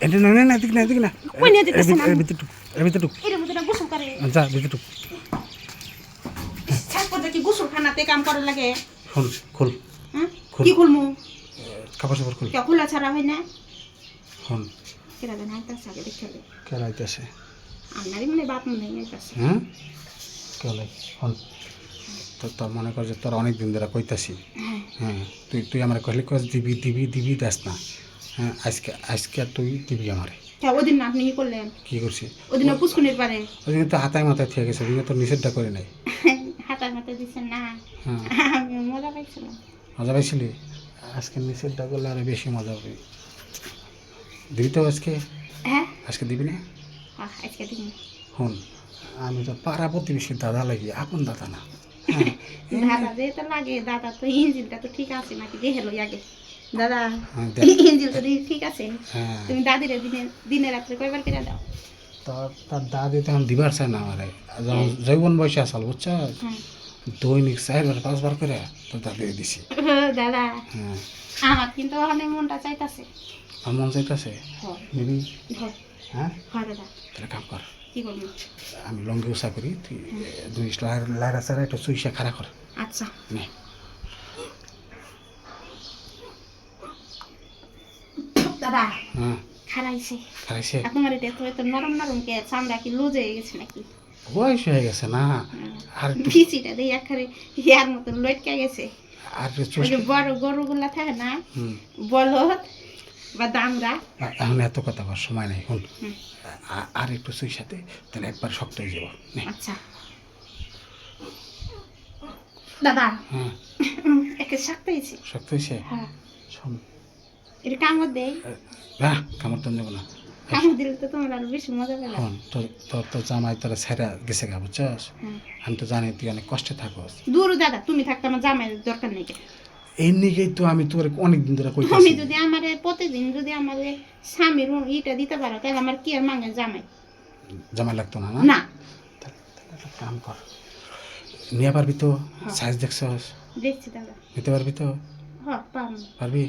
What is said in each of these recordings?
এটা না না না এদিকে না এদিকে না কই নিয়ে যেতেছ না? এর ভিতরটুক এর মধ্যে না গোসল করে। যা ভিতরটুক ছাড়পত্র কি গোসলখানাতে কাম করার লাগে? খোল খোল হ্যাঁ খোল। কি খুলমু? কাপড় চাপড় খোল কে খোলা ছাড়া হয় না? খোল কেরা জানা আইতাছে আগে দেখে লে। কেলাইতেছে আপনারই মনে বাপ মনে আইতাছে। হ্যাঁ কেলাই খোল তোর মনে কর যে তোর অনেক দিন ধরে কইতাছি হ্যাঁ হ্যাঁ তুই আমার কইলে কস দিবি দিবি দিবি দাস না হ্যাঁ আজকে তুই দিবি আমারে তা ওদিন না আপনি কি করলেন? কি করছি ওদিন পুষ্কুনির পারে ওদিকে তো হাতায় মাথায় থেকে গেছে ওদিকে তো নিষেধটা করে নাই হাতার মাথা দিচ্ছেন না। হ্যাঁ আমি মজা পাইছিলাম। মজা পাইছিলি আজকে নিষেধটা করলে আরো বেশি মজা হবে দিবি তো হ্যাঁ আজকে দিবি না আজকে দিন হন আমি তো পাড়া প্রতিবেশীর দাদা লাগি আপন দাদা না দাদা যেটা লাগে দাদা তো ইঞ্জিনটা তো ঠিক আছে নাকি দেখে লই আগে দাদা হ্যাঁ, দেখ। ইঞ্জিন তো ঠিক আছে হ্যাঁ তুমি দাদিরে দিনে রাত্রে কয়বার করে দাও? তার দাদি তখন দিবার চায় না আমারে যৌবন বয়সে আসাল বুঝছো হ্যাঁ দৈনিক 4 বার 5 বার করে তোর দাদি দিছি দাদা হ্যাঁ আমার কিন্তু ওখানে মনটা চাইতাছে। আমার মন চাইতেছে হয় নিবি হয় হ্যাঁ হয় দাদা তাহলে কাম কর কি করবো? আমি লঙ্গি উষা করি তুই দুই লাইরা চারা একটু চুইসা খাড়া কর আচ্ছা নে দাদা হ্যাঁ খারাইছে খাইছে আপনার এটা তো নরম নরম কে চামড়া কি লুজ হয়ে গেছে নাকি? বয়স হয়ে গেছে না আর একটু বিচিটা দিয়ে একেবারে ইয়ার মতন লটকে গেছে। আর একটু ওই চুষ যে বড় গরুগুলা থাকে না হুম বলদ বা দামরা এখন এত কথা বলার সময় নাই শুন হুম। আর একটু চুইসাতে তাহলে একবার শক্ত হয়ে যাব নে আচ্ছা দাদা হ্যাঁ একে শাক্তাইছি। শক্ত হয়েছে হ্যাঁ শোন এটা কামড় দেয় হ্যাঁ কামড় তো নেবো না কামড় দিলে তো তোমার আরো বেশি মজা পেলাম। শোন তোর জামাই তোরা ছেড়া গেছে গা বুঝছস হ্যাঁ আমি তো জানি তুই অনেক কষ্টে থাকস দূর দাদা তুমি থাকতে আমার জামাই দরকার নেই। এই নিকেই তো আমি তোর অনেক দিন ধরে তুমি কইতাছি যদি আমারে প্রতিদিন যদি আমারে স্বামীর ইটা দিতে পারো তাহলে আমার কি আর মাঙ্গে জামাই জামাই লাগতো না না না। তাহলে একটা কাম কর নিয়ে পারবি তো সাইজ দেখছস দেখছি দাদা নিতে পারবি তো পারো পারবি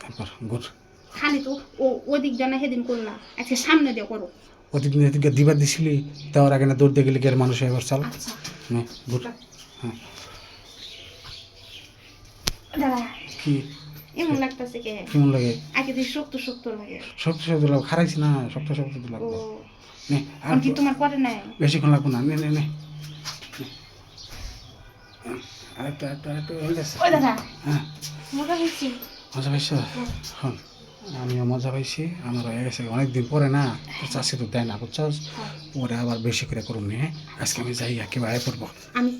কাম কর গুড খালি তো ওদিক জানা সেদিন করলাম আজকে সামনে দিয়ে করো। প্রতিদিন এদিকে দিবার দিছিলি দেওয়ার আগে না দৌড় দিয়ে গেলে কি আর মানুষ এবার চাল আচ্ছা নে গুড হ্যাঁ দাদা কি এমন লাগতেছে কে কেমন লাগে আগে দিয়ে শক্ত শক্ত লাগে। শক্ত শক্ত লাগবে খারাইছি না শক্ত শক্ত ও লাগবে নে আর আর কি তোমার করে নাই? বেশিক্ষণ লাগবে না নে নে নে আরেকটু হয়ে গেছে ওই দাদা হ্যাঁ মজা হয়েছি। মজা পাইছ শোন আমিও মজা পাইছি আমার হয়ে গেছে অনেকদিন পরে না চাষি তো দেয় না বুঝছস পরে আবার বেশি করে করুন নে আজকে আমি যাই একেবারে পড়বো আমি